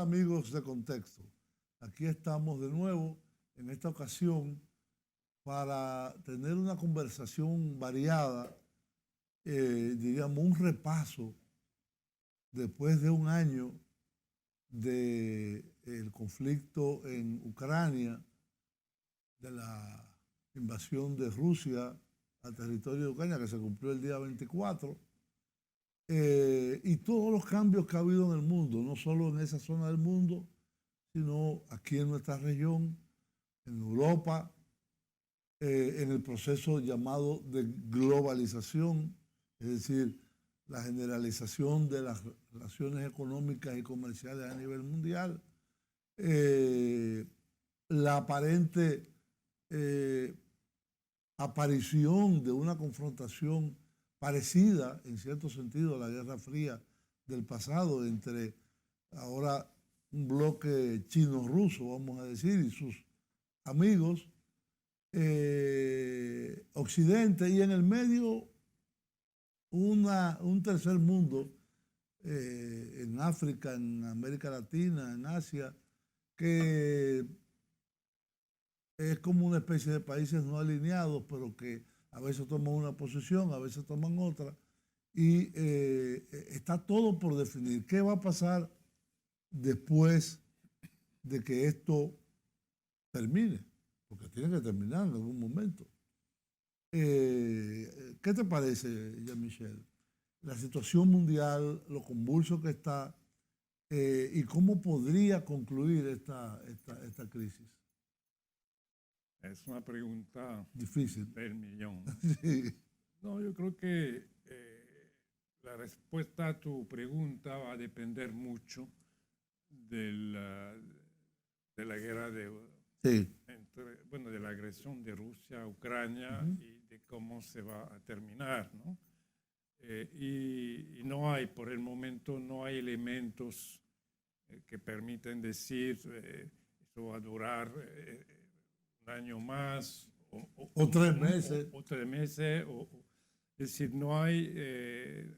amigos de Contexto. Aquí estamos de nuevo en esta ocasión para tener una conversación variada, diríamos un repaso después de un año del conflicto en Ucrania, de la invasión de Rusia al territorio de Ucrania que se cumplió el día 24, y todos los cambios que ha habido en el mundo, no solo en esa zona del mundo, sino aquí en nuestra región, en Europa, en el proceso llamado de globalización, es decir, la generalización de las relaciones económicas y comerciales a nivel mundial, la aparente aparición de una confrontación parecida, en cierto sentido, a la Guerra Fría del pasado entre ahora un bloque chino-ruso, vamos a decir, y sus amigos, Occidente, y en el medio un tercer mundo, en África, en América Latina, en Asia, que es como una especie de países no alineados, pero que a veces toman una posición, a veces toman otra, y está todo por definir. ¿Qué va a pasar después de que esto termine? Porque tiene que terminar en algún momento. ¿Qué te parece, Jean-Michel? La situación mundial, lo convulso que está, y cómo podría concluir esta crisis. Es una pregunta difícil del millón. Sí. No, yo creo que la respuesta a tu pregunta va a depender mucho de la guerra Sí. de la agresión de Rusia a Ucrania y de cómo se va a terminar, ¿no? Y no hay, por el momento, no hay elementos que permiten decir esto va a durar un año más o 3 meses. O 3 meses. Es decir, no hay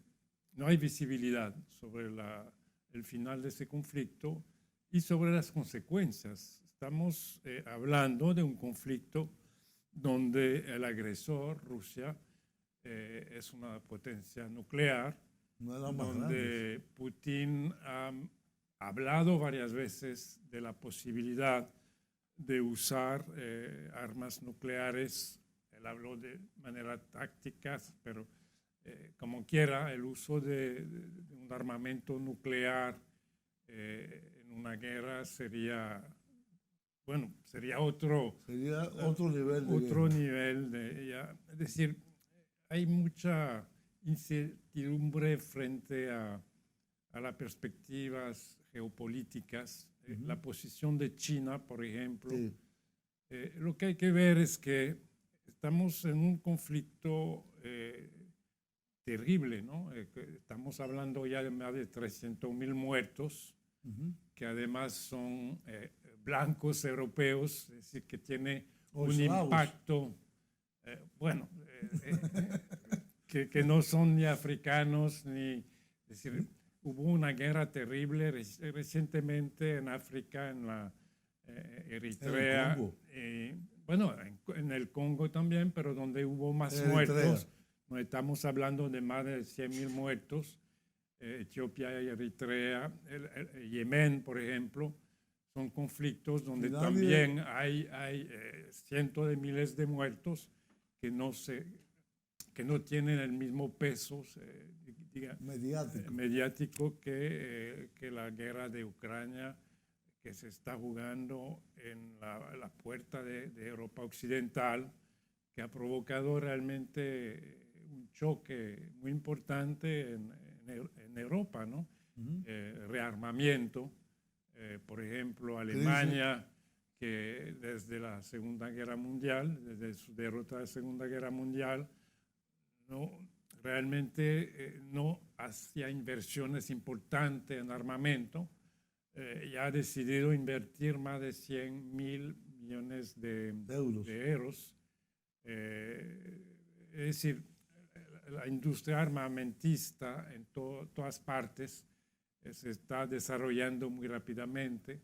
visibilidad sobre el final de ese conflicto y sobre las consecuencias. Estamos hablando de un conflicto donde el agresor, Rusia, es una potencia nuclear, donde Putin ha hablado varias veces de la posibilidad de usar armas nucleares. Él habló de manera táctica, pero como quiera, el uso de un armamento nuclear en una guerra sería otro nivel de ella. Es decir, hay mucha incertidumbre frente a las perspectivas geopolíticas. La posición de China, por ejemplo. Sí. Lo que hay que ver es que estamos en un conflicto terrible, ¿no? Estamos hablando ya de más de 300.000 muertos, que además son blancos europeos, es decir, que tiene un impacto, que no son ni africanos, ni, es decir, hubo una guerra terrible recientemente en África, en la Eritrea, en el Congo también, pero donde hubo más muertos. No estamos hablando de más de 100.000 muertos. Etiopía y Eritrea, Yemen, por ejemplo, son conflictos donde también hay cientos de miles de muertos que no tienen el mismo peso mediático que la guerra de Ucrania, que se está jugando en la puerta de Europa Occidental, que ha provocado realmente un choque muy importante en Europa, ¿no? Rearmamiento, por ejemplo, Alemania, que desde la Segunda Guerra Mundial, desde su derrota de la Segunda Guerra Mundial, realmente no hacía inversiones importantes en armamento. Ya ha decidido invertir más de 100.000 millones de euros. Es decir, la industria armamentista en todas partes se está desarrollando muy rápidamente.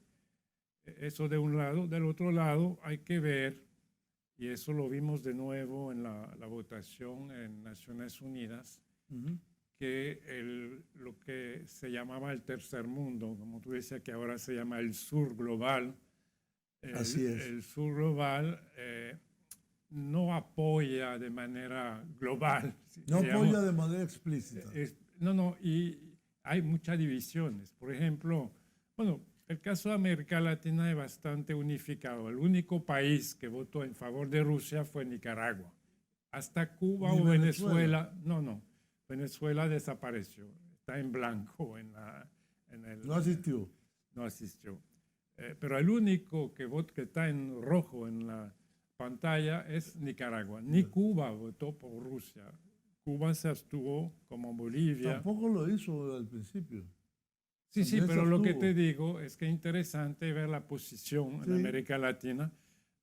Eso de un lado. Del otro lado hay que ver, y eso lo vimos de nuevo en la votación en Naciones Unidas, que lo que se llamaba el tercer mundo, como tú decías que ahora se llama el sur global, Así es. el sur global no apoya de manera global. No digamos, apoya de manera explícita. No, y hay muchas divisiones. Por ejemplo, bueno, el caso de América Latina es bastante unificado. El único país que votó en favor de Rusia fue Nicaragua. Hasta Cuba Ni o Venezuela. Venezuela, no. Venezuela desapareció. Está en blanco en el... No asistió. No asistió. Pero el único que está en rojo en la pantalla es Nicaragua. Ni Cuba votó por Rusia. Cuba se abstuvo como Bolivia. Tampoco lo hizo al principio. Sí, También pero se lo que abstuvo. te digo es que es interesante ver la posición Sí. en América Latina.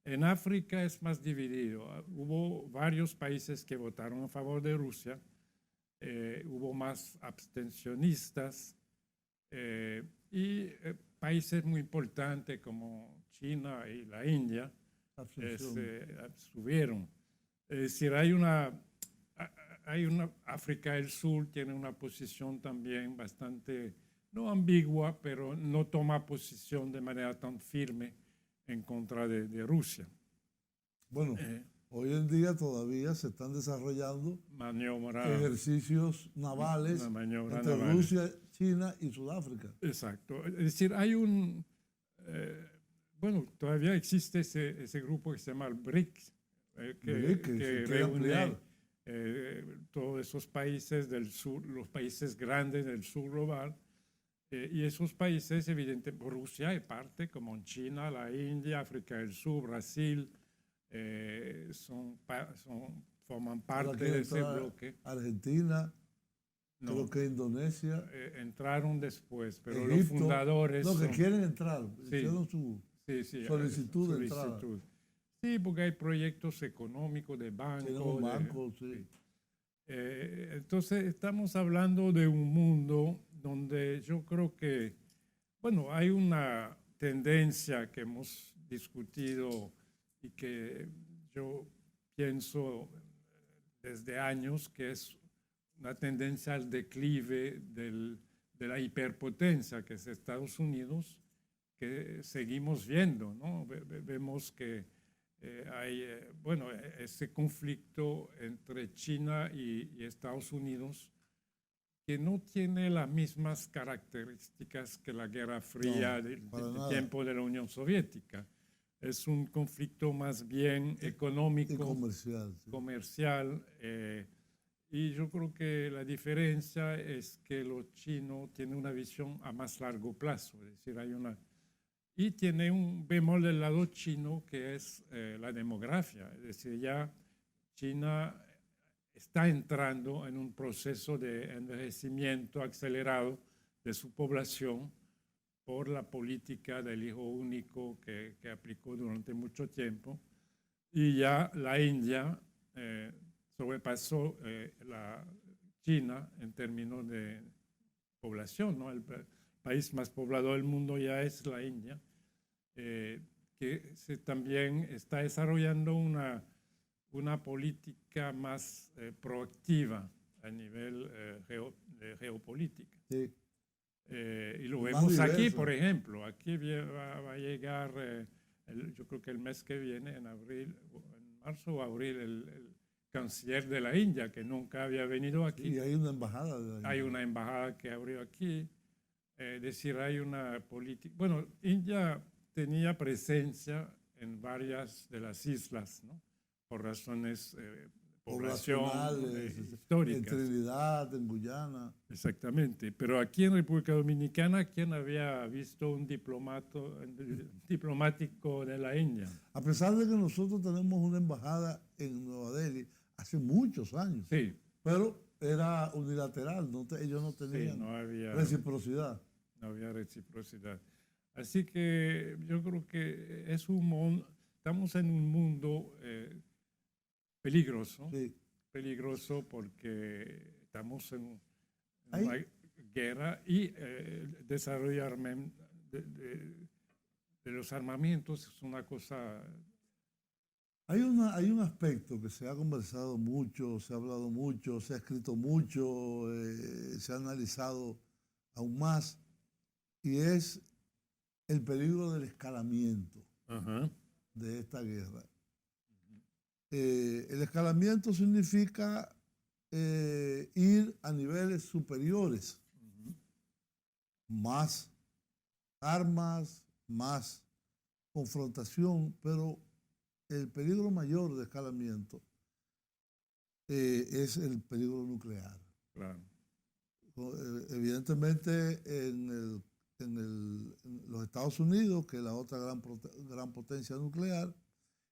En África es más dividido. Hubo varios países que votaron a favor de Rusia. Hubo más abstencionistas. Y países muy importantes como China y la India se abstuvieron. Es decir, África del Sur tiene una posición también bastante, no ambigua, pero no toma posición de manera tan firme en contra de Rusia. Bueno, hoy en día todavía se están desarrollando ejercicios navales entre Rusia, China y Sudáfrica. Exacto. Es decir, bueno, todavía existe ese grupo que se llama el BRICS, que reúne todos esos países del sur, los países grandes del sur global, y esos países, evidentemente, Rusia es parte, como China, la India, África del Sur, Brasil, forman parte de ese bloque. Argentina, no, creo que Indonesia. Entraron después, pero Egipto, los fundadores... Los que quieren entrar, sí, hicieron su solicitud de entrada. Sí, porque hay proyectos económicos de bancos. Sí. Entonces, estamos hablando de un mundo donde yo creo que, bueno, hay una tendencia que hemos discutido y que yo pienso desde años, que es una tendencia al declive de la hiperpotencia que es Estados Unidos, que seguimos viendo, ¿no? Vemos que hay, bueno, ese conflicto entre China y Estados Unidos que no tiene las mismas características que la Guerra Fría del tiempo de la Unión Soviética. Es un conflicto más bien económico y comercial. Y yo creo que la diferencia es que los chinos tienen una visión a más largo plazo, es decir, y tiene un bemol del lado chino que es la demografía, es decir, ya China está entrando en un proceso de envejecimiento acelerado de su población por la política del hijo único que aplicó durante mucho tiempo, y ya la India sobrepasó la China en términos de población, ¿no? El país más poblado del mundo ya es la India, que también está desarrollando una política más proactiva a nivel de geopolítica. Sí. Y lo vemos aquí, por ejemplo. Aquí va a llegar, yo creo que el mes que viene, en marzo o abril, el canciller de la India, que nunca había venido aquí. Y hay una embajada de la India. Hay una embajada que abrió aquí. Es decir, hay una política. Bueno, India tenía presencia en varias de las islas, ¿no? Por razones población históricas. En Trinidad, en Guyana. Exactamente. Pero aquí en República Dominicana, ¿quién había visto un diplomático de la India? A pesar de que nosotros tenemos una embajada en Nueva Delhi hace muchos años. Sí. Pero era unilateral, ellos no tenían reciprocidad. No había reciprocidad. Así que yo creo que estamos en un mundo peligroso. Sí. Peligroso porque estamos en una guerra y desarrollar de los armamentos es una cosa. Hay un aspecto que se ha conversado mucho, se ha hablado mucho, se ha escrito mucho, se ha analizado aún más, y es el peligro del escalamiento Ajá. de esta guerra. El escalamiento significa ir a niveles superiores, más armas, más confrontación, pero el peligro mayor de escalamiento es el peligro nuclear. Claro. Evidentemente en los Estados Unidos, que es la otra gran potencia nuclear,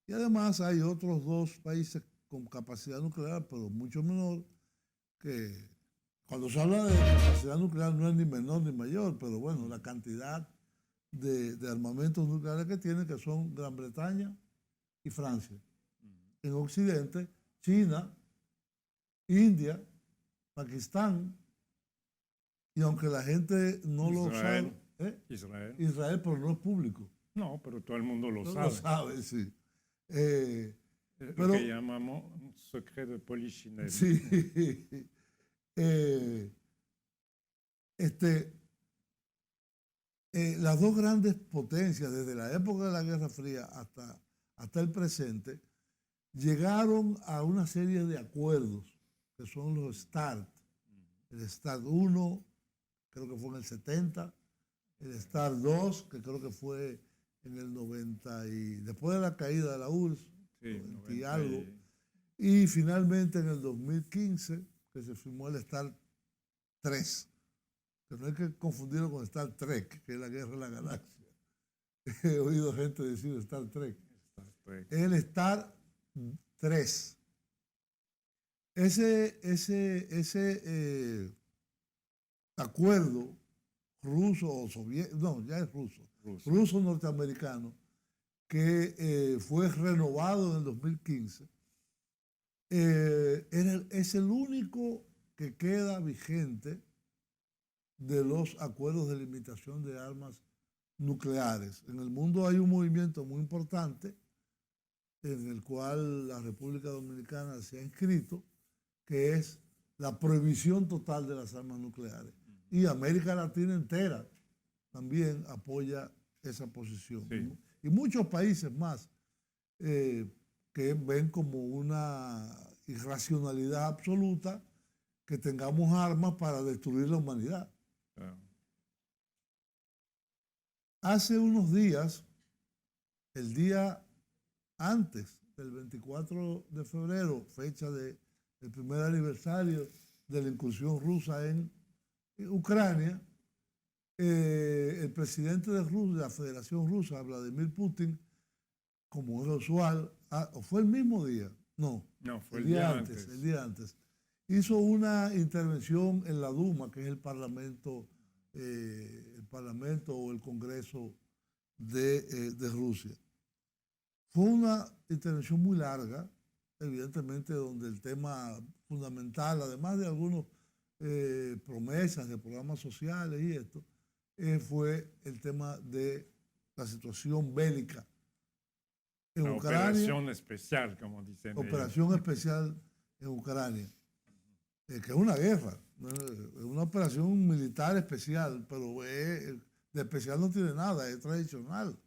y además hay otros dos países con capacidad nuclear, pero mucho menor, que cuando se habla de capacidad nuclear no es ni menor ni mayor, pero bueno, la cantidad de armamentos nucleares que tienen, que son Gran Bretaña y Francia. En Occidente, China, India, Pakistán, y aunque la gente no lo sabe, Israel, pero no es público. No, pero todo el mundo lo sabe. Lo sabe, sí. Lo que llamamos un secreto de polichinelle. Sí. Las dos grandes potencias, desde la época de la Guerra Fría hasta el presente, llegaron a una serie de acuerdos, que son los START. El START 1, creo que fue en el 70, el START 2, que creo que fue en el 90, y después de la caída de la URSS, sí, 90 y algo, y finalmente en el 2015, que se firmó el START 3, que no hay que confundirlo con Star Trek, que es la guerra de la galaxia. He oído gente decir Star Trek. Es el Star 3. Ese acuerdo ruso o soviético, no, ya es ruso norteamericano, que fue renovado en el 2015, es el único que queda vigente de los acuerdos de limitación de armas nucleares. En el mundo hay un movimiento muy importante en el cual la República Dominicana se ha inscrito, que es la prohibición total de las armas nucleares. Y América Latina entera también apoya esa posición. Sí. Y muchos países más que ven como una irracionalidad absoluta que tengamos armas para destruir la humanidad. Hace unos días, el día antes del 24 de febrero, fecha del primer aniversario de la incursión rusa en Ucrania, el presidente de Rusia, de la Federación Rusa, Vladimir Putin, como es usual, ¿fue el mismo día? No, fue el día antes. El día antes. Hizo una intervención en la Duma, que es el parlamento o el Congreso de Rusia. Fue una intervención muy larga, evidentemente, donde el tema fundamental, además de algunas promesas de programas sociales y esto, fue el tema de la situación bélica en la Ucrania. Operación especial, como dicen. Operación especial en Ucrania, que es una guerra, es una operación militar especial, pero de especial no tiene nada, es tradicional.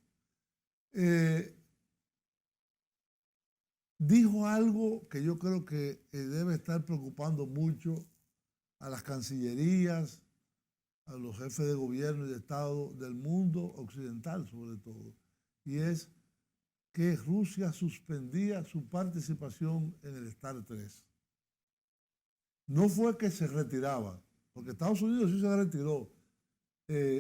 Dijo algo que yo creo que debe estar preocupando mucho a las cancillerías, a los jefes de gobierno y de Estado del mundo occidental sobre todo, y es que Rusia suspendía su participación en el START 3. No fue que se retiraba, porque Estados Unidos sí se retiró,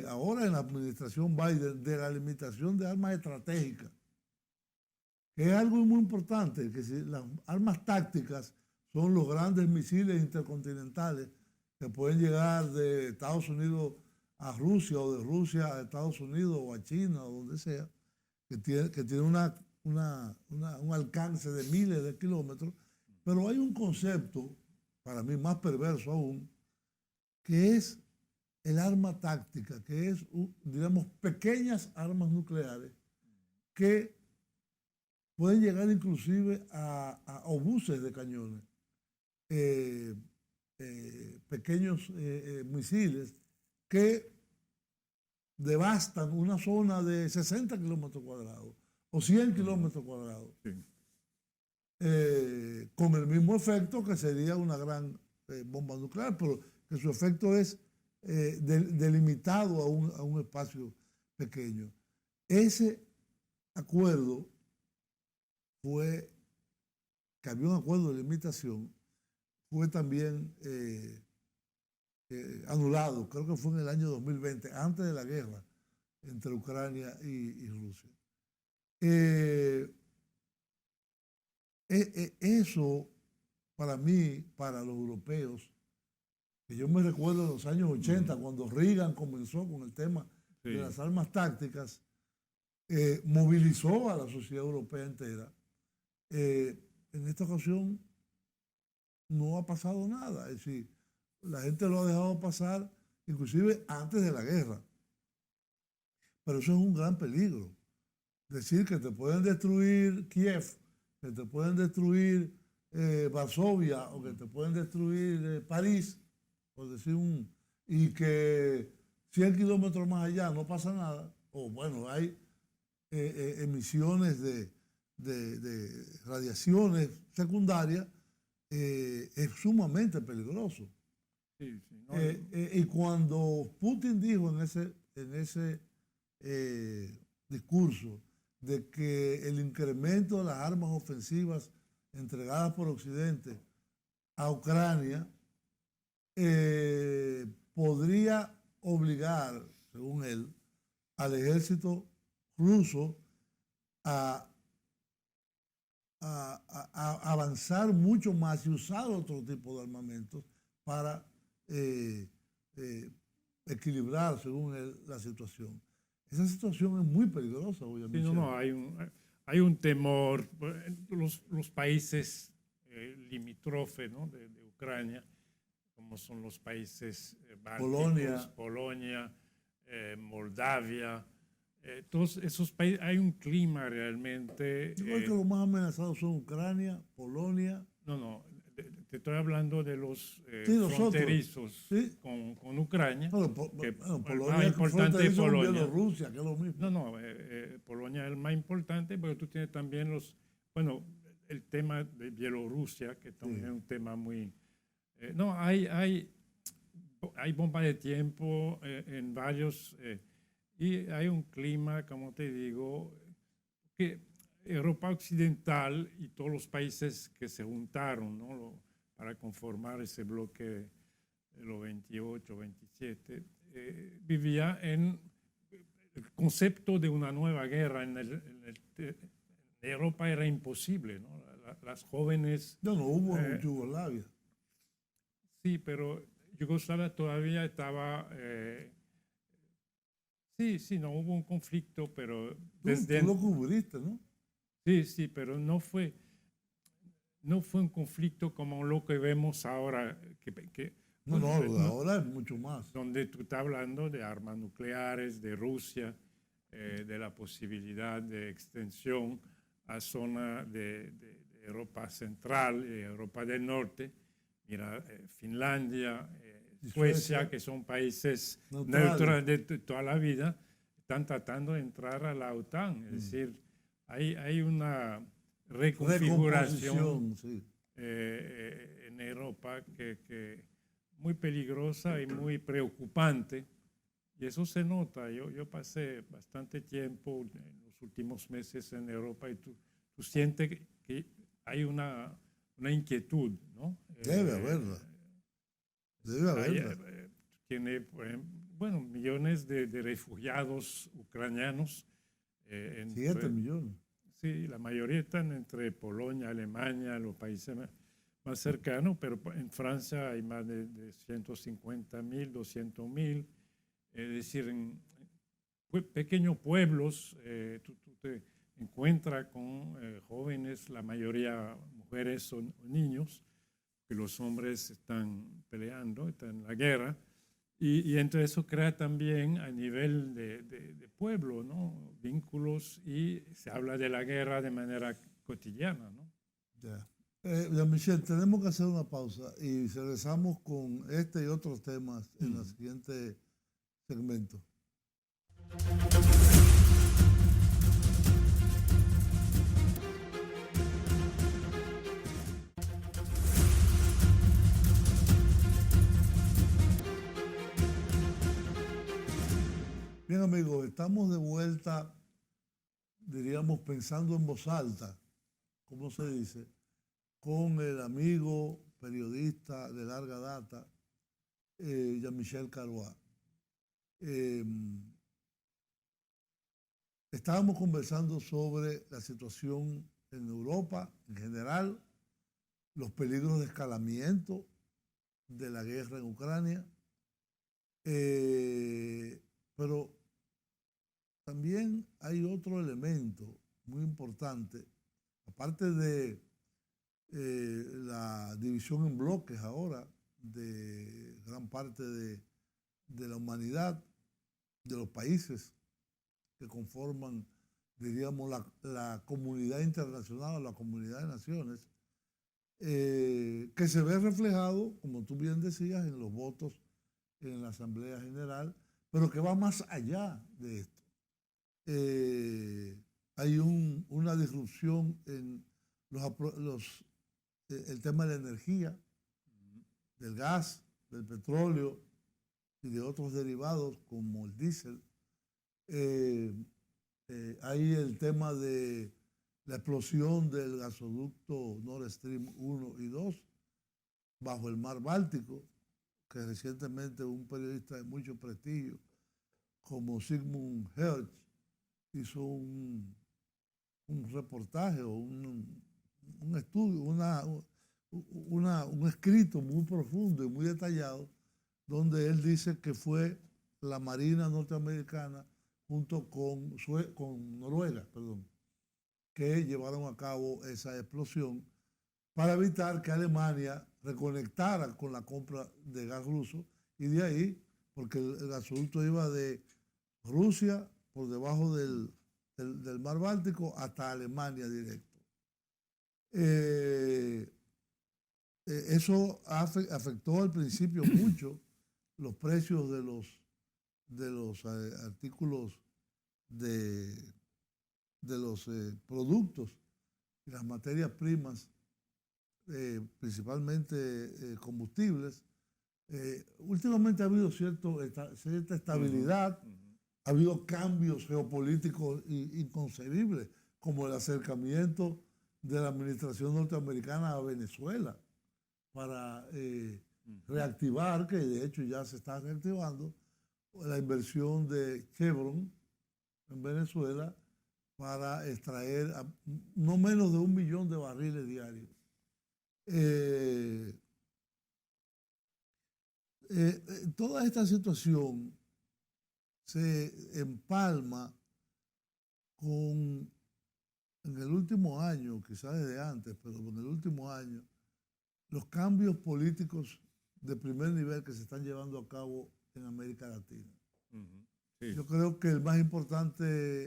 ahora en la administración Biden, de la limitación de armas estratégicas, que es algo muy importante, que si las armas tácticas son los grandes misiles intercontinentales que pueden llegar de Estados Unidos a Rusia o de Rusia a Estados Unidos o a China o donde sea, que tiene un alcance de miles de kilómetros, pero hay un concepto, para mí más perverso aún, que es el arma táctica, que es, digamos, pequeñas armas nucleares que pueden llegar inclusive a obuses de cañones, pequeños misiles que devastan una zona de 60 kilómetros cuadrados o 100 kilómetros cuadrados, Sí. Con el mismo efecto que sería una gran bomba nuclear, pero que su efecto es delimitado a un espacio pequeño. Ese acuerdo que había un acuerdo de limitación, fue también anulado, creo que fue en el año 2020, antes de la guerra entre Ucrania y Rusia. Eso, para mí, para los europeos, que yo me recuerdo en los años 80, cuando Reagan comenzó con el tema de las armas tácticas, movilizó a la sociedad europea entera. En esta ocasión no ha pasado nada, es decir, la gente lo ha dejado pasar, inclusive antes de la guerra. Pero eso es un gran peligro. Decir que te pueden destruir Kiev, que te pueden destruir Varsovia o que te pueden destruir París, por decir y que 100 kilómetros más allá no pasa nada, o bueno, hay emisiones de radiaciones secundarias, es sumamente peligroso. Sí, sí, no, Y cuando Putin dijo en ese discurso de que el incremento de las armas ofensivas entregadas por Occidente a Ucrania podría obligar, según él, al ejército ruso a avanzar mucho más y usar otro tipo de armamentos para equilibrar, según él, la situación. Esa situación es muy peligrosa, obviamente. Sí, no, hay un temor. Los países limítrofes, ¿no? de Ucrania, como son los países bálticos, Polonia, Moldavia, todos esos países, hay un clima realmente. Yo creo que los más amenazados son Ucrania, Polonia. No, te estoy hablando de los fronterizos con Ucrania. Polonia el más importante es Polonia. Bielorrusia, que es lo mismo. Polonia es el más importante, pero tú tienes también el tema de Bielorrusia, que también es un tema muy... hay bomba de tiempo en varios... y hay un clima, como te digo, que Europa Occidental y todos los países que se juntaron, ¿no? Para conformar ese bloque de los 28, 27, vivía en el concepto de una nueva guerra. En Europa era imposible, ¿no? Las jóvenes... No hubo en Yugoslavia. Sí, pero Yugoslavia todavía estaba... Sí, no hubo un conflicto, pero... Tú lo cubriste, ¿no? Sí, pero no fue un conflicto como lo que vemos ahora. Ahora es mucho más. Donde tú estás hablando de armas nucleares, de Rusia, de la posibilidad de extensión a zona de Europa Central y Europa del Norte. Mira, Finlandia, Suecia, que son países neutrales de toda la vida, están tratando de entrar a la OTAN. Es decir, hay una reconfiguración en Europa que muy peligrosa y muy preocupante. Y eso se nota. Yo pasé bastante tiempo en los últimos meses en Europa y tú sientes que hay una inquietud, ¿no? Debe haberla. Tiene, millones de refugiados ucranianos. 7 millones. Sí, la mayoría están entre Polonia, Alemania, los países más cercanos, pero en Francia hay más de 150.000, 200.000. Es decir, en pequeños pueblos tú te encuentras con jóvenes, la mayoría mujeres o niños, que los hombres están peleando, están en la guerra, Y entonces eso crea también a nivel de pueblo, ¿no? Vínculos y se habla de la guerra de manera cotidiana, ¿no? Ya. Jean-Michel, tenemos que hacer una pausa y regresamos con este y otros temas en el siguiente segmento. Bien, amigos, estamos de vuelta, diríamos, pensando en voz alta, ¿cómo se dice? Con el amigo periodista de larga data, Jean-Michel Carroix. Estábamos conversando sobre la situación en Europa en general, los peligros de escalamiento de la guerra en Ucrania, pero también hay otro elemento muy importante, aparte de la división en bloques ahora de gran parte de la humanidad, de los países que conforman, diríamos, la comunidad internacional o la comunidad de naciones, que se ve reflejado, como tú bien decías, en los votos en la Asamblea General, pero que va más allá de esto. Hay una disrupción en el tema de la energía, del gas, del petróleo y de otros derivados como el diésel. Hay el tema de la explosión del gasoducto Nord Stream 1 y 2 bajo el mar Báltico, que recientemente un periodista de mucho prestigio como Sigmund Hertz hizo un reportaje o un estudio, un escrito muy profundo y muy detallado, donde él dice que fue la Marina norteamericana junto con Noruega, que llevaron a cabo esa explosión para evitar que Alemania reconectara con la compra de gas ruso, y de ahí, porque el gasoducto iba de Rusia por debajo del mar Báltico hasta Alemania directo. Eso afectó al principio mucho los precios de los artículos de los productos y las materias primas, principalmente combustibles. Últimamente ha habido cierta estabilidad, ha habido cambios geopolíticos inconcebibles, como el acercamiento de la administración norteamericana a Venezuela para reactivar, que de hecho ya se está reactivando, la inversión de Chevron en Venezuela para extraer no menos de 1 millón de barriles diarios. Toda esta situación se empalma con, en el último año, quizás desde antes, pero en el último año, los cambios políticos de primer nivel que se están llevando a cabo en América Latina. Sí. Yo creo que el más importante,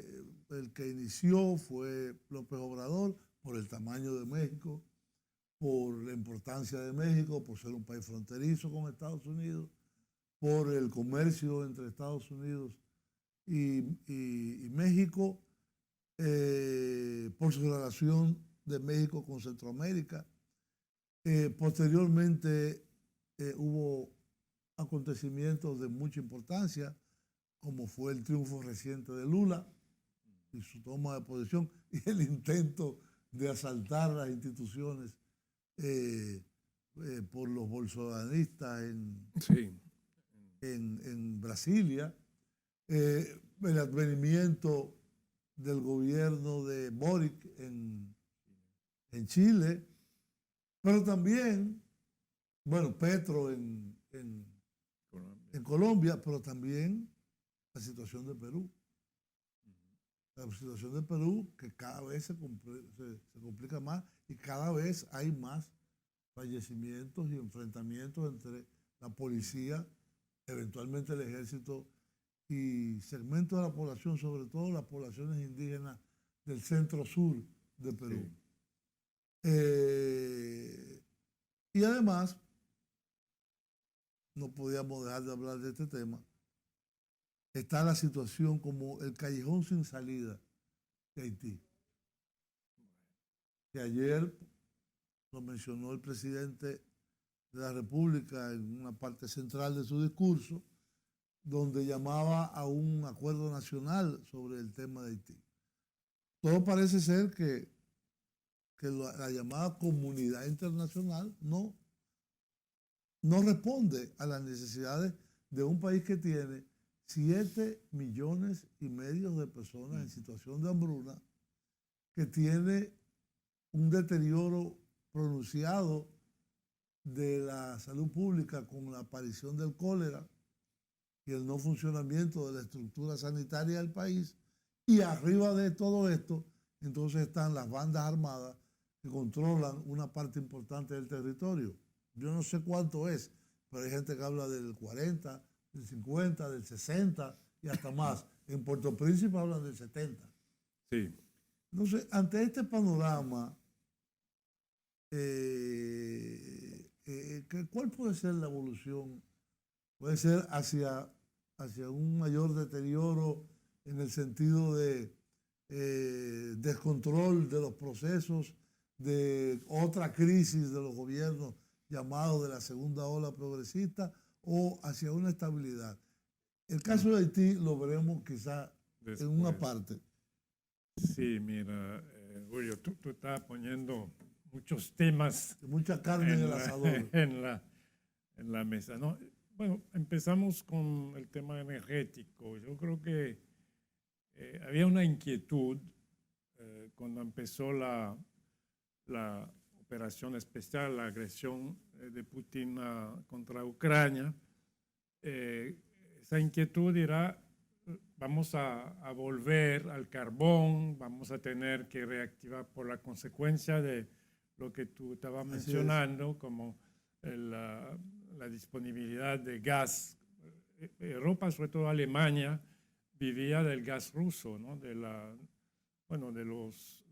el que inició, fue López Obrador, por el tamaño de México, por la importancia de México, por ser un país fronterizo con Estados Unidos, por el comercio entre Estados Unidos y México, por su relación de México con Centroamérica. Posteriormente hubo acontecimientos de mucha importancia, como fue el triunfo reciente de Lula y su toma de posesión y el intento de asaltar las instituciones por los bolsonaristas en Brasilia, el advenimiento del gobierno de Boric en Chile, pero también, bueno, Petro en Colombia, pero también la situación de Perú. La situación de Perú, que cada vez se complica más y cada vez hay más fallecimientos y enfrentamientos entre la policía eventualmente el ejército y segmentos de la población, sobre todo las poblaciones indígenas del centro-sur de Perú. Sí. Y además, no podíamos dejar de hablar de este tema, está la situación como el callejón sin salida de Haití, que ayer lo mencionó el presidente de la República en una parte central de su discurso, donde llamaba a un acuerdo nacional sobre el tema de Haití. Todo parece ser que la llamada comunidad internacional no responde a las necesidades de un país que tiene 7,5 millones de personas en situación de hambruna, que tiene un deterioro pronunciado de la salud pública con la aparición del cólera y el no funcionamiento de la estructura sanitaria del país. Y arriba de todo esto, entonces están las bandas armadas que controlan una parte importante del territorio. Yo no sé cuánto es, pero hay gente que habla del 40, del 50, del 60 y hasta más. En Puerto Príncipe hablan del 70. Sí. Entonces, ante este panorama, ¿cuál puede ser la evolución? Puede ser hacia un mayor deterioro en el sentido de descontrol de los procesos, de otra crisis de los gobiernos llamados de la segunda ola progresista, o hacia una estabilidad. El caso de Haití lo veremos quizá en una parte. Sí, mira, Julio, tú estás poniendo muchos temas. Mucha carne en el asador. En la mesa, ¿no? Bueno, empezamos con el tema energético. Yo creo que había una inquietud cuando empezó la operación especial, la agresión de Putin contra Ucrania. Esa inquietud era, vamos a volver al carbón, vamos a tener que reactivar por la consecuencia de lo que tú estabas mencionando, como la disponibilidad de gas. Europa, sobre todo Alemania, vivía del gas ruso, ¿no? De los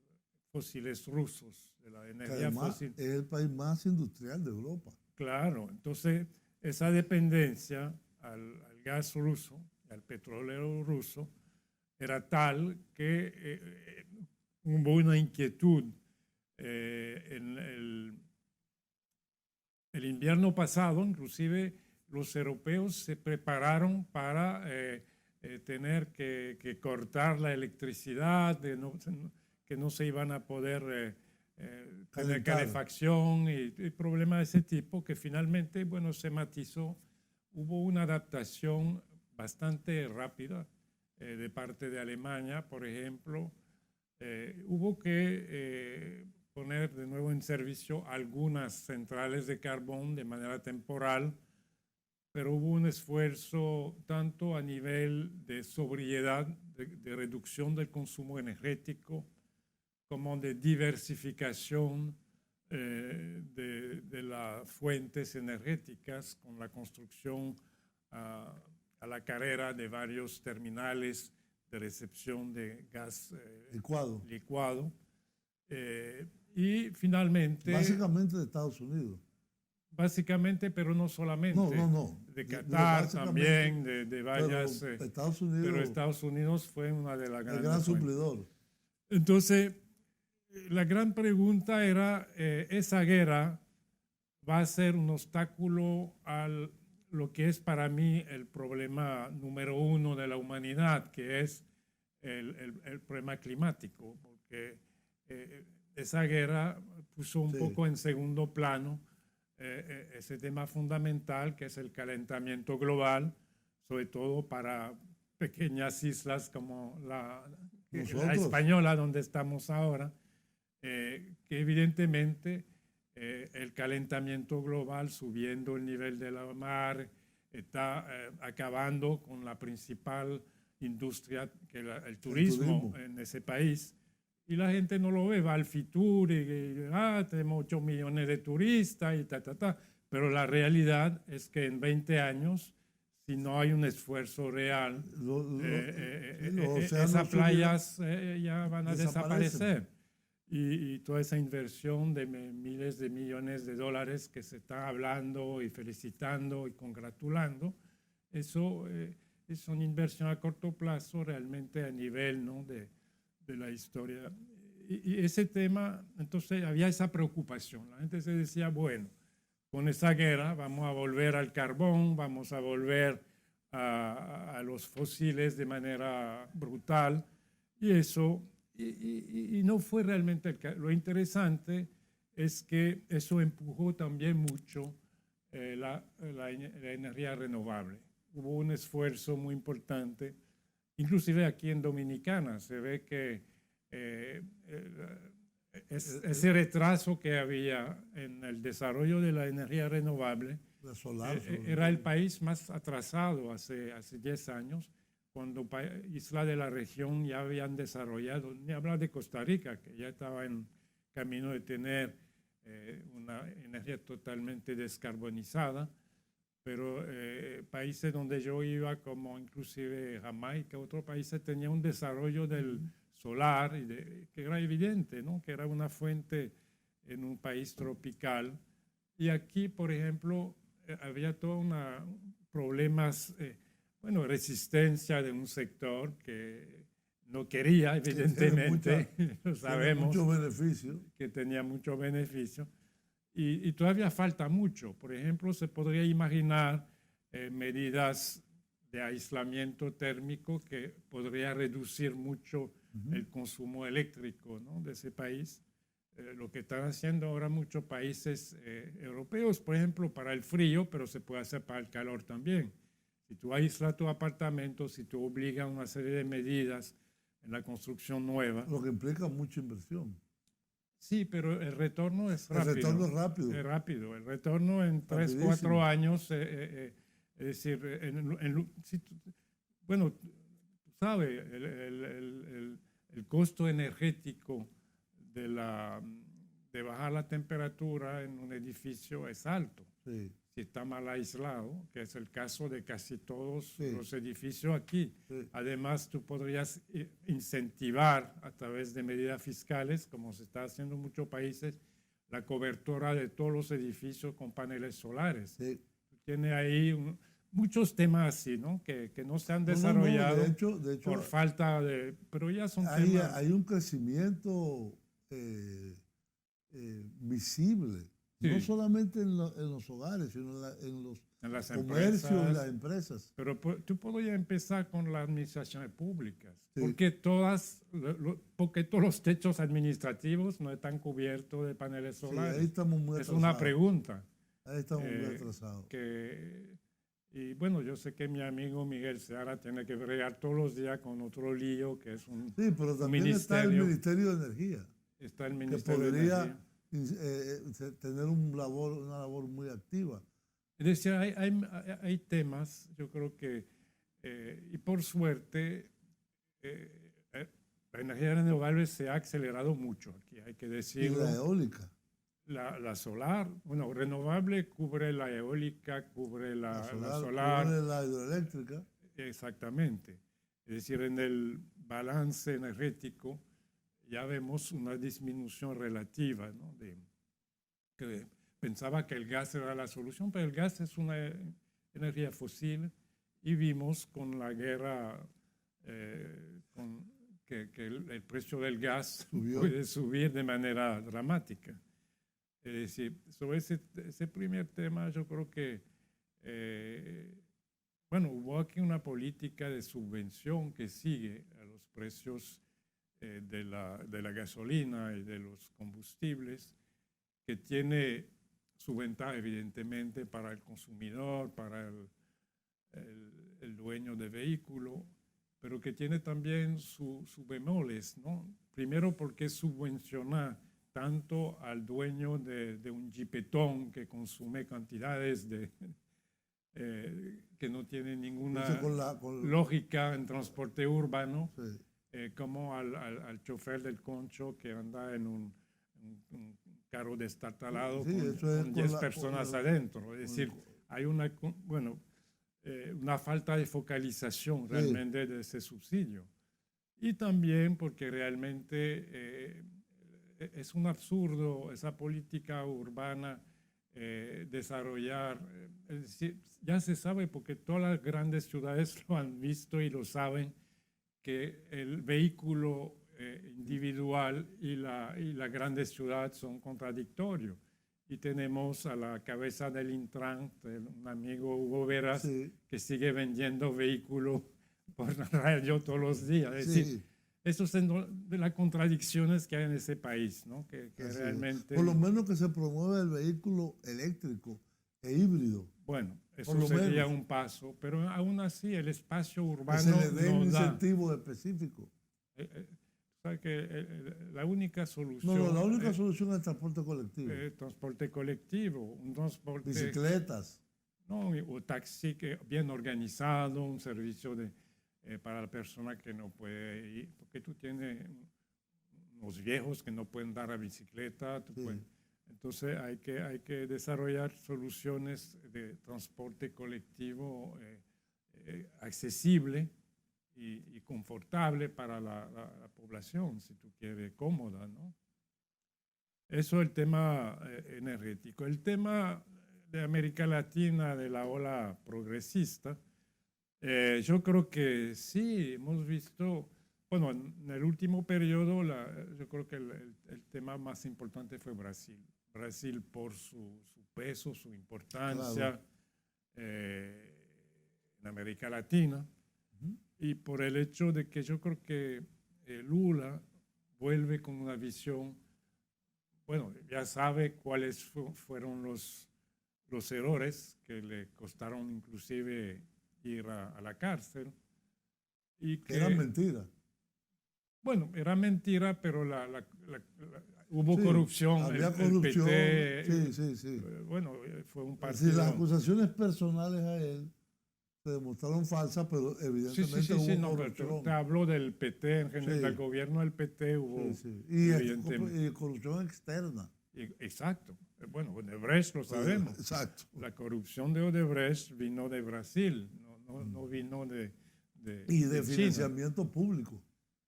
fósiles rusos, de la energía fósil. Es el país más industrial de Europa. Claro, entonces esa dependencia al gas ruso, al petróleo ruso, era tal que hubo una inquietud en el invierno pasado. Inclusive los europeos se prepararon para tener que cortar la electricidad, que no se iban a poder tener calefacción y problemas de ese tipo, que finalmente, bueno, se matizó. Hubo una adaptación bastante rápida de parte de Alemania, por ejemplo. Hubo que poner de nuevo en servicio algunas centrales de carbón de manera temporal, pero hubo un esfuerzo tanto a nivel de sobriedad, de reducción del consumo energético, como de diversificación de las fuentes energéticas, con la construcción a la carrera de varios terminales de recepción de gas licuado. Y finalmente... Básicamente de Estados Unidos. Básicamente, pero no solamente. No. De Qatar también, de varias... Pero Estados Unidos fue una de las grandes... El gran suplidor. Entonces, la gran pregunta era, ¿esa guerra va a ser un obstáculo a lo que es para mí el problema número uno de la humanidad, que es el problema climático? Porque esa guerra puso un poco en segundo plano ese tema fundamental, que es el calentamiento global, sobre todo para pequeñas islas como la Española, donde estamos ahora, que evidentemente el calentamiento global, subiendo el nivel de la mar, está acabando con la principal industria, que es el turismo en ese país. Y la gente no lo ve, va al Fitur y tenemos 8 millones de turistas y pero la realidad es que en 20 años, si no hay un esfuerzo real, Sí, los océanos esas playas subieron, ya van a desaparecen. desaparecer. Y toda esa inversión de miles de millones de dólares que se está hablando y felicitando y congratulando, eso es una inversión a corto plazo realmente a nivel, ¿no?, de la historia. Y ese tema, entonces había esa preocupación. La gente se decía, bueno, con esa guerra vamos a volver al carbón, vamos a volver a los fósiles de manera brutal. Y eso, y no fue realmente el caso. Lo interesante es que eso empujó también mucho la energía renovable. Hubo un esfuerzo muy importante, inclusive aquí en Dominicana se ve que ese retraso que había en el desarrollo de la energía renovable la solar, era el país más atrasado hace 10 años, cuando islas de la región ya habían desarrollado, ni hablar de Costa Rica, que ya estaba en camino de tener una energía totalmente descarbonizada, pero países donde yo iba, como inclusive Jamaica, otros países, tenían un desarrollo del solar, que era evidente, ¿no?, que era una fuente en un país tropical. Y aquí, por ejemplo, había todos problemas, bueno, resistencia de un sector que no quería, evidentemente, lo sabemos, mucho beneficio. que tenía mucho beneficio. Y todavía falta mucho. Por ejemplo, se podría imaginar medidas de aislamiento térmico que podría reducir mucho el consumo eléctrico, ¿no?, de ese país. Lo que están haciendo ahora muchos países europeos, por ejemplo, para el frío, pero se puede hacer para el calor también. Si tú aíslas tu apartamento, si tú obligas a una serie de medidas en la construcción nueva. Lo que implica mucha inversión. Sí, pero el retorno es rápido. El retorno es rápido. Es rápido. El retorno en 3, 4 años, es decir, bueno, tú sabes, el costo energético de bajar la temperatura en un edificio es alto. Sí. Si está mal aislado, que es el caso de casi todos los edificios aquí. Sí. Además, tú podrías incentivar a través de medidas fiscales, como se está haciendo en muchos países, la cobertura de todos los edificios con paneles solares. Sí. Tiene ahí muchos temas así, ¿no?, que no se han desarrollado de hecho, por falta de... Pero ya son temas... Hay un crecimiento visible. Sí. No solamente en los hogares, sino en los comercios y las empresas. Pero tú podrías empezar con las administraciones públicas, sí, porque todos los techos administrativos no están cubiertos de paneles solares. Sí, ahí estamos muy atrasados. Es una pregunta. Ahí estamos muy atrasados. Y bueno, yo sé que mi amigo Miguel Seara tiene que bregar todos los días con otro lío, que es un Sí, pero también está el Ministerio de Energía. Está el Ministerio de Energía. Tener una labor muy activa. Es decir, hay temas, yo creo que, y por suerte, la energía renovable se ha acelerado mucho aquí, hay que decirlo. Y la eólica. La solar, bueno, renovable cubre la eólica, cubre la solar. Cubre la hidroeléctrica. Exactamente. Es decir, en el balance energético, ya vemos una disminución relativa, ¿no? Que pensaba que el gas era la solución, pero el gas es una energía fósil y vimos con la guerra que el precio del gas puede subir de manera dramática. Es decir, sobre ese primer tema yo creo que, bueno, hubo aquí una política de subvención que sigue a los precios de la gasolina y de los combustibles, que tiene su ventaja evidentemente para el consumidor, para el dueño de vehículo, pero que tiene también sus bemoles, ¿no? Primero porque subvenciona tanto al dueño de un jipetón que consume cantidades que no tiene ninguna lógica en transporte urbano, sí, como al chofer del concho que anda en un carro destartalado, sí, con 10 personas adentro. Es decir, hay bueno, una falta de focalización realmente de ese subsidio. Y también porque realmente es un absurdo esa política urbana desarrollar, es decir, ya se sabe porque todas las grandes ciudades lo han visto y lo saben, que el vehículo individual y la grandes ciudades son contradictorios. Y tenemos a la cabeza del Intran, un amigo Hugo Veras, Sí. que sigue vendiendo vehículos por la radio todos los días. Es Sí. decir, eso es de las contradicciones que hay en ese país, ¿no? Que Así es. realmente... Por lo menos que se promueva el vehículo eléctrico e híbrido. Bueno, eso Por lo sería menos. un paso, pero aún así el espacio Que urbano se le dé un no da. incentivo específico. O sea que la única solución No, la única solución es el transporte colectivo. transporte colectivo, un transporte... Bicicletas. No, o taxi bien organizado, un servicio para la persona que no puede ir, porque tú tienes unos viejos que no pueden dar a bicicleta. Sí. Entonces hay que desarrollar soluciones de transporte colectivo accesible y confortable para la población, si tú quieres, cómoda, ¿no? Eso es el tema energético. El tema de América Latina, de la ola progresista, yo creo que sí, hemos visto, bueno, en el último periodo, yo creo que el tema más importante fue Brasil. Brasil por su peso, su importancia en América Latina, y por el hecho de que yo creo que Lula vuelve con una visión, bueno, ya sabe cuáles fueron los errores que le costaron inclusive ir a la cárcel. Y que eran mentiras. Bueno, era mentira, pero hubo corrupción. Había corrupción. El PT, sí. Bueno, fue un partido. Es decir, las acusaciones personales a él se demostraron falsas, pero evidentemente hubo corrupción. Te hablo del PT en general, del gobierno del PT hubo. Y corrupción externa. Exacto. Bueno, Odebrecht lo sabemos. Exacto. La corrupción de Odebrecht vino de Brasil, no vino de financiamiento público.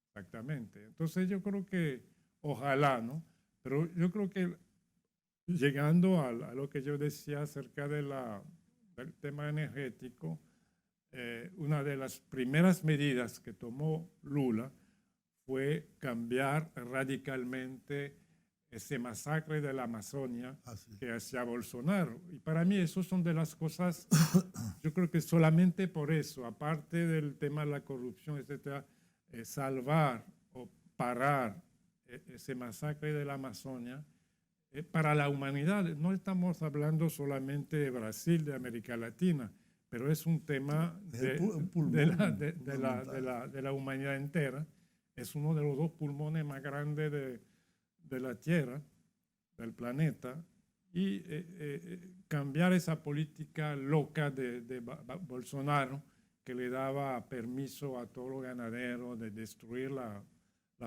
Exactamente. Entonces yo creo que, ojalá, ¿no? Pero yo creo que llegando a lo que yo decía acerca del tema energético, una de las primeras medidas que tomó Lula fue cambiar radicalmente ese masacre de la Amazonia que hacía Bolsonaro. Y para mí eso son de las cosas, yo creo que solamente por eso, aparte del tema de la corrupción, etcétera, salvar o parar ese masacre de la Amazonia para la humanidad. No estamos hablando solamente de Brasil, de América Latina, pero es un tema de la humanidad entera. Es uno de los dos pulmones más grandes de la Tierra, del planeta, y cambiar esa política loca de Bolsonaro, que le daba permiso a todos los ganaderos de destruir la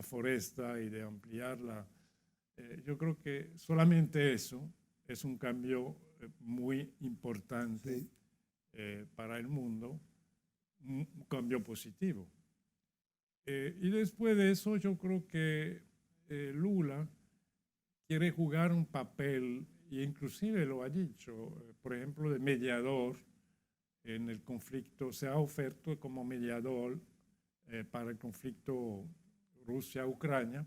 foresta y de ampliarla. Yo creo que solamente eso es un cambio muy importante para el mundo, un cambio positivo. Y después de eso yo creo que Lula quiere jugar un papel, e inclusive lo ha dicho, por ejemplo, de mediador en el conflicto, se ha ofertado como mediador para el conflicto Rusia-Ucrania,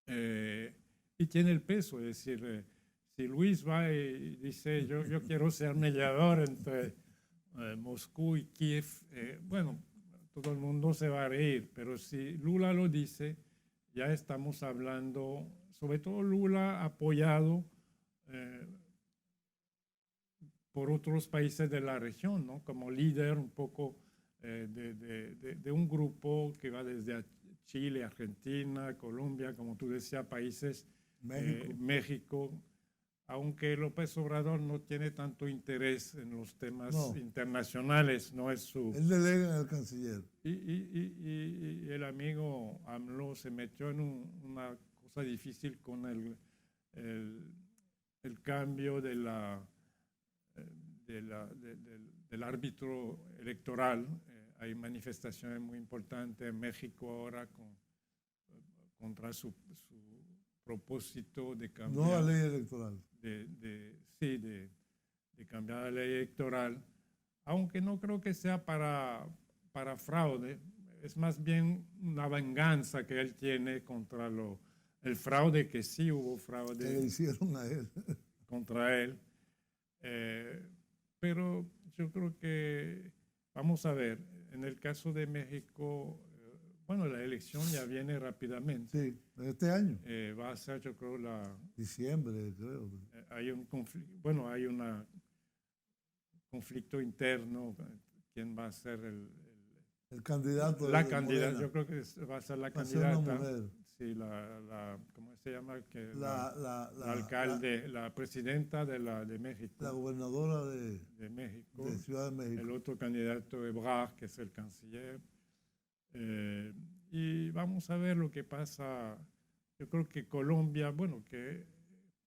y tiene el peso, es decir, si Luis va y dice yo quiero ser mediador entre Moscú y Kiev, bueno, todo el mundo se va a reír, pero si Lula lo dice, ya estamos hablando, sobre todo Lula apoyado por otros países de la región, ¿no? Como líder un poco de un grupo que va desde Chile, Argentina, Colombia, como tú decías, países, México, aunque López Obrador no tiene tanto interés en los temas internacionales, no es su... Él delega al canciller. Y el amigo AMLO se metió en una cosa difícil con el cambio de del árbitro electoral. Hay manifestaciones muy importantes en México ahora contra su propósito de cambiar. No la ley electoral. Sí, de cambiar la ley electoral, aunque no creo que sea para fraude. Es más bien una venganza que él tiene contra el fraude, que sí hubo fraude. Que le hicieron a él. Contra él. Pero yo creo que, vamos a ver, en el caso de México, bueno, la elección ya viene rápidamente. Sí, este año. Va a ser, yo creo, diciembre, creo. Hay un conflicto, bueno, hay un conflicto interno. ¿Quién va a ser el candidato? La candidata, yo creo que va a ser la candidata. Una mujer. Sí, ¿cómo se llama? La alcalde, la presidenta de México. La gobernadora de México. De Ciudad de México. El otro candidato, Ebrard, que es el canciller. Y vamos a ver lo que pasa. Yo creo que Colombia, bueno, que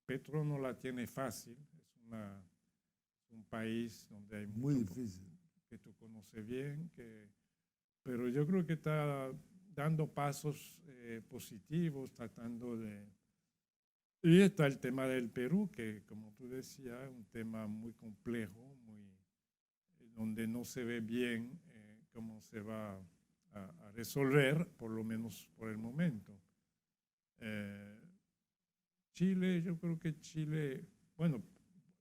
Petro no la tiene fácil. Es un país donde hay muy difícil. Que tú conoces bien, pero yo creo que está dando pasos positivos, tratando de... Y está el tema del Perú, que como tú decías, es un tema muy complejo, donde no se ve bien cómo se va a resolver, por lo menos por el momento. Chile, yo creo que Chile, bueno,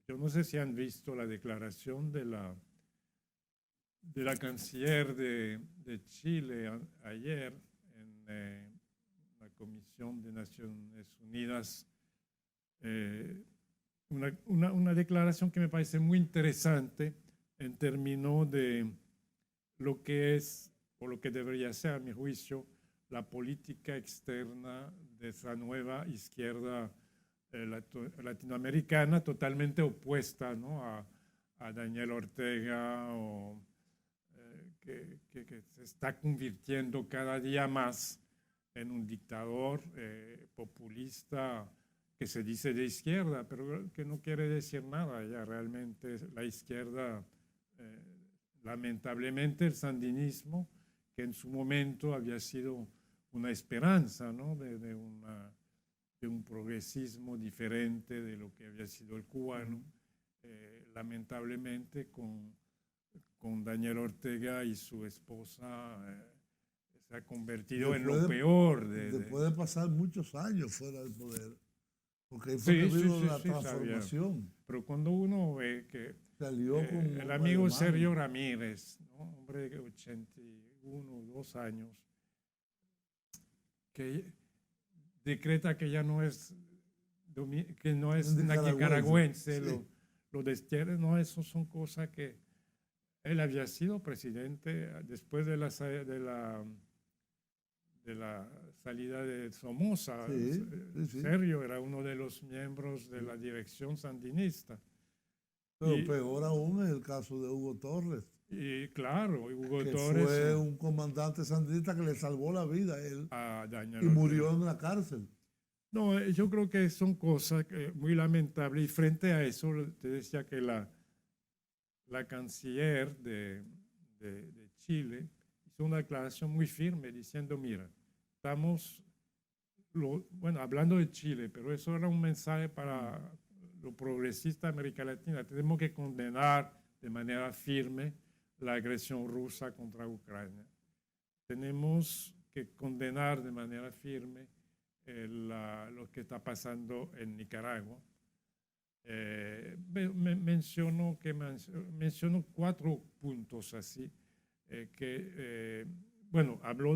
yo no sé si han visto la declaración de la canciller de Chile ayer en la Comisión de Naciones Unidas, una declaración que me parece muy interesante en términos de lo que es, o lo que debería ser, a mi juicio, la política externa de esa nueva izquierda latinoamericana, totalmente opuesta, ¿no?, a Daniel Ortega, que se está convirtiendo cada día más en un dictador populista que se dice de izquierda, pero que no quiere decir nada. Ya realmente la izquierda, lamentablemente el sandinismo, que en su momento había sido una esperanza, ¿no?, de un progresismo diferente de lo que había sido el cubano, lamentablemente con Daniel Ortega y su esposa se ha convertido en lo peor. Después de pasar muchos años fuera del poder, porque ahí fue la transformación. Pero cuando uno ve que salió con el amigo Sergio Ramírez, ¿no?, hombre de 81, 2 años, que decreta que ya no es nicaragüense, sí. lo destierra, no, eso son cosas que él había sido presidente después de la salida de Somoza. Sí. Sergio era uno de los miembros de la dirección sandinista. Pero peor aún es el caso de Hugo Torres. Y claro, Hugo que Torres fue un comandante sandinista que le salvó la vida a él Daniel y murió en la cárcel. No, yo creo que son cosas muy lamentables. Y frente a eso, te decía que la canciller de Chile hizo una declaración muy firme diciendo, mira, estamos, bueno, hablando de Chile, pero eso era un mensaje para los progresistas de América Latina. Tenemos que condenar de manera firme la agresión rusa contra Ucrania. Tenemos que condenar de manera firme lo que está pasando en Nicaragua. Menciono 4 puntos así, bueno, habló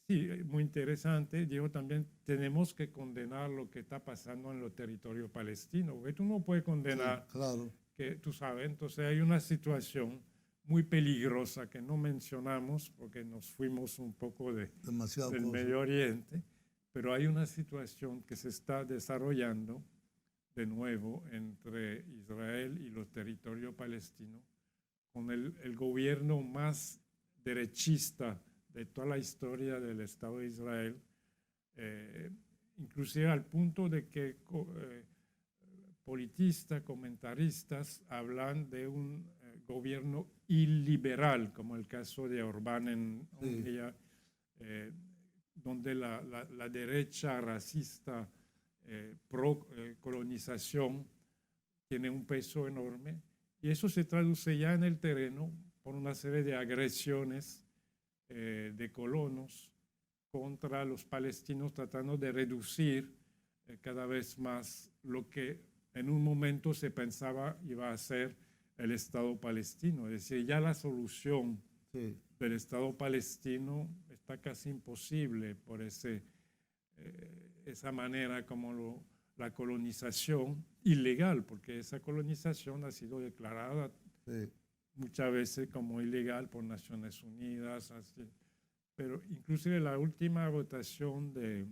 sí, muy interesante. Dijo también, tenemos que condenar lo que está pasando en los territorios palestinos, porque tú no puedes condenar, sí, claro, que tú sabes, entonces hay una situación muy peligrosa que no mencionamos porque nos fuimos un poco del Medio Oriente, pero hay una situación que se está desarrollando de nuevo entre Israel y los territorios palestinos, con el gobierno más derechista de toda la historia del Estado de Israel, inclusive al punto de que politistas, comentaristas hablan de un gobierno iliberal, como el caso de Orbán en Hungría, donde la derecha racista pro colonización tiene un peso enorme, y eso se traduce ya en el terreno por una serie de agresiones de colonos contra los palestinos, tratando de reducir cada vez más lo que en un momento se pensaba iba a ser el Estado palestino. Es decir, ya la solución del Estado palestino está casi imposible por esa manera como la colonización ilegal, porque esa colonización ha sido declarada muchas veces como ilegal por Naciones Unidas. Así. Pero inclusive la última votación del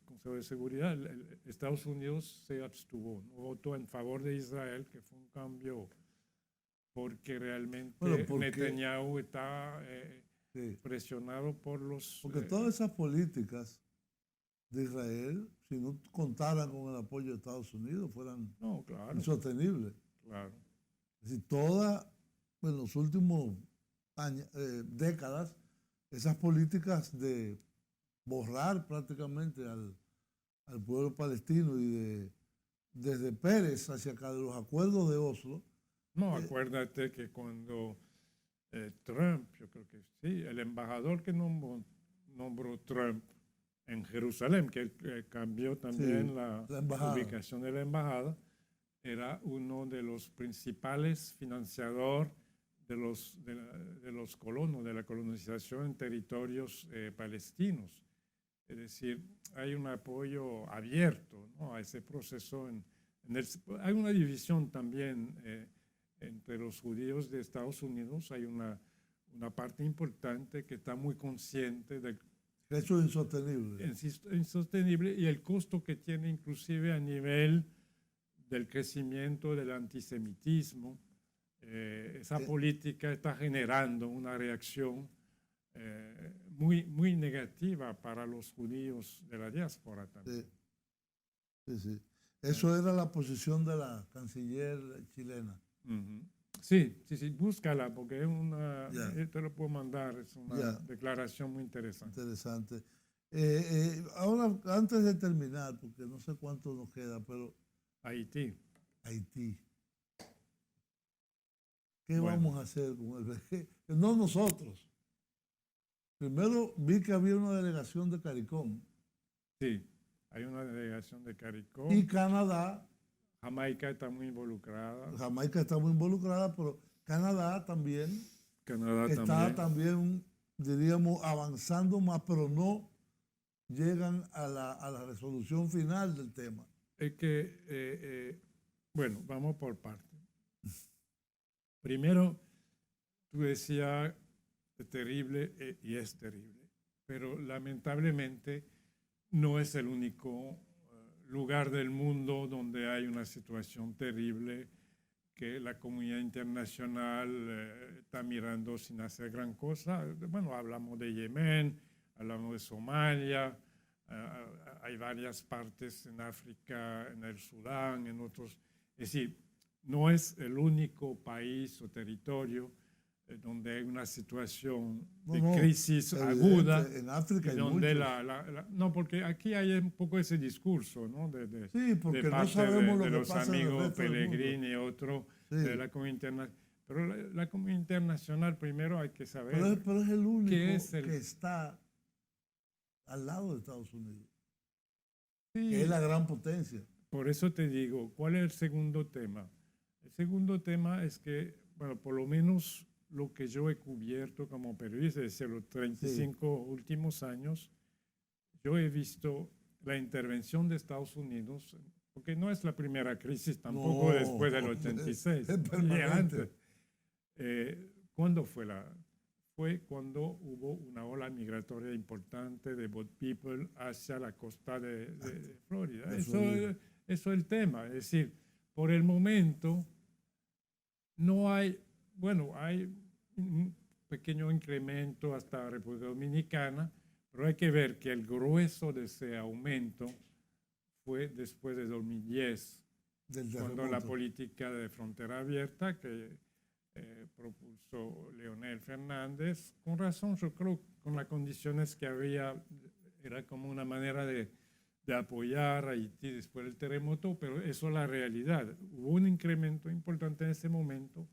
Consejo de Seguridad, Estados Unidos se abstuvo, no votó en favor de Israel, que fue un cambio porque realmente Netanyahu está presionado por los... Porque todas esas políticas de Israel, si no contaran con el apoyo de Estados Unidos, fueran insostenibles. Claro. Es decir, en los últimos décadas, esas políticas de borrar prácticamente al pueblo palestino y desde Pérez hacia acá, de los acuerdos de Oslo. No, acuérdate que cuando Trump, yo creo que sí, el embajador que nombró Trump en Jerusalén, que cambió también la ubicación de la embajada, era uno de los principales financiadores de los colonos, de la colonización en territorios palestinos. Es decir, hay un apoyo abierto, ¿no?, a ese proceso. Hay una división también entre los judíos de Estados Unidos. Hay una parte importante que está muy consciente del eso es insostenible. Insostenible, y el costo que tiene inclusive a nivel del crecimiento del antisemitismo. Esa política está generando una reacción muy, muy negativa para los judíos de la diáspora también. Sí. Eso era la posición de la canciller chilena. Sí, búscala, porque te lo puedo mandar, es una declaración muy interesante. Ahora, antes de terminar, porque no sé cuánto nos queda, pero... Haití. ¿Qué vamos a hacer con el... No nosotros. Primero vi que había una delegación de CARICOM. Sí, hay una delegación de CARICOM. Y Canadá. Jamaica está muy involucrada. Pero Canadá también está también, diríamos, avanzando más, pero no llegan a la resolución final del tema. Es que, bueno, vamos por partes. Primero, tú decías, es terrible, y es terrible, pero lamentablemente no es el único lugar del mundo donde hay una situación terrible que la comunidad internacional está mirando sin hacer gran cosa. Bueno, hablamos de Yemen, hablamos de Somalia, hay varias partes en África, en el Sudán, en otros. Es decir, no es el único país o territorio donde hay una situación de crisis aguda. En África hay donde muchos. porque aquí hay un poco ese discurso, ¿no? Sí, porque de parte no sabemos lo de que los pasa en el amigos resto del Pellegrini y otros de la comunidad internacional. Pero la comunidad internacional primero hay que saber. Pero es el único que está al lado de Estados Unidos, que es la gran potencia. Por eso te digo, ¿cuál es el segundo tema? El segundo tema es que, bueno, por lo menos lo que yo he cubierto como periodista desde los 35 últimos años, yo he visto la intervención de Estados Unidos, porque no es la primera crisis tampoco después del 86. Es permanente. ¿Cuándo fue Fue cuando hubo una ola migratoria importante de boat people hacia la costa de Florida. Eso es el tema. Es decir, por el momento no hay, bueno, hay un pequeño incremento hasta República Dominicana, pero hay que ver que el grueso de ese aumento fue después de 2010, del cuando la terremoto. política de frontera abierta que propuso Leonel Fernández, con razón, yo creo, con las condiciones que había, era como una manera de apoyar a Haití después del terremoto, pero eso es la realidad. Hubo un incremento importante en ese momento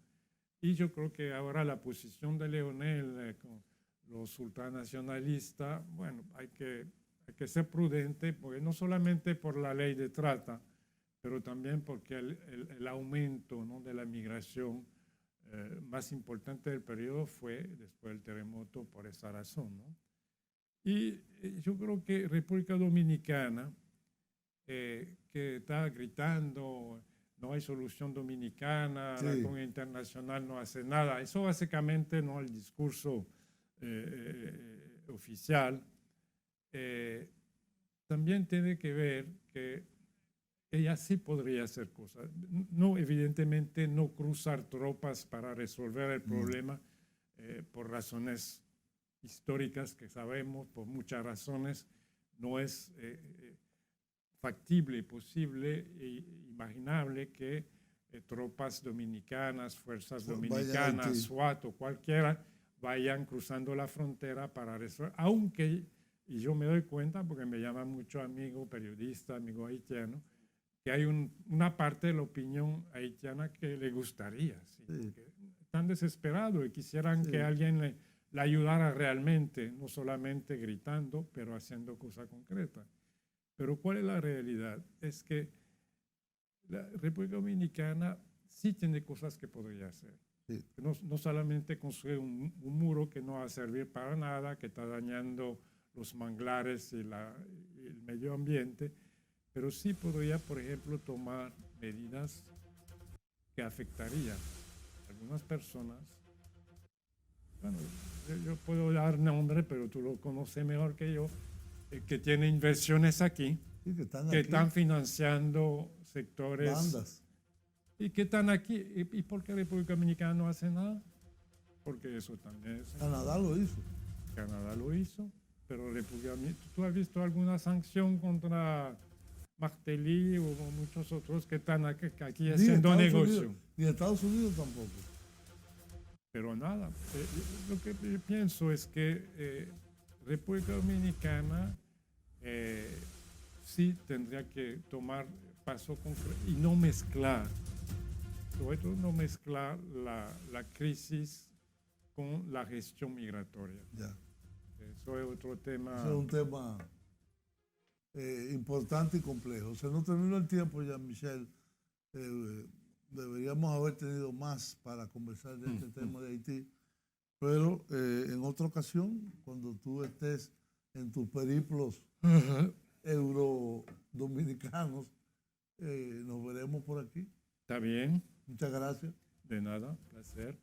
y yo creo que ahora la posición de Leonel con los ultranacionalistas, bueno, hay que ser prudente, porque no solamente por la ley de trata, pero también porque el aumento, ¿no?, de la migración más importante del periodo fue después del terremoto por esa razón, ¿no? Y yo creo que República Dominicana, que está gritando, no hay solución dominicana, Sí. la comunidad internacional no hace nada, eso básicamente no es el discurso oficial, también tiene que ver que ella sí podría hacer cosas. No, evidentemente, no cruzar tropas para resolver el problema por razones históricas que sabemos, por muchas razones, no es factible, posible e imaginable que tropas dominicanas, fuerzas dominicanas, SWAT o cualquiera vayan cruzando la frontera para resolver, aunque, y yo me doy cuenta porque me llaman muchos amigos periodistas, amigos haitianos, que hay una parte de la opinión haitiana que le gustaría, ¿sí? Sí. Están desesperados y quisieran que alguien le ayudara realmente, no solamente gritando, pero haciendo cosas concretas. Pero ¿cuál es la realidad? Es que la República Dominicana sí tiene cosas que podría hacer. Sí. No solamente construir un muro que no va a servir para nada, que está dañando los manglares y el medio ambiente, pero sí podría, por ejemplo, tomar medidas que afectarían a algunas personas. Bueno, yo puedo dar nombre, pero tú lo conoces mejor que yo, que tiene inversiones aquí, Sí, que están financiando sectores. Bandas. Y que están aquí. ¿Y por qué República Dominicana no hace nada? Porque eso también es. Canadá lo hizo. Canadá lo hizo, pero República Dominicana. ¿Tú has visto alguna sanción contra Martelly o muchos otros que están aquí haciendo negocio? Ni Estados Unidos tampoco. Pero nada. Lo que yo pienso es que República Dominicana sí tendría que tomar paso concreto y no mezclar, sobre todo no mezclar la crisis con la gestión migratoria. Ya. Eso es otro tema. Eso es un tema importante y complejo. Se nos terminó el tiempo ya, Michelle. Deberíamos haber tenido más para conversar de este tema de Haití, pero en otra ocasión, cuando tú estés en tus periplos euro-dominicanos, nos veremos por aquí. Está bien. Muchas gracias. De nada, placer.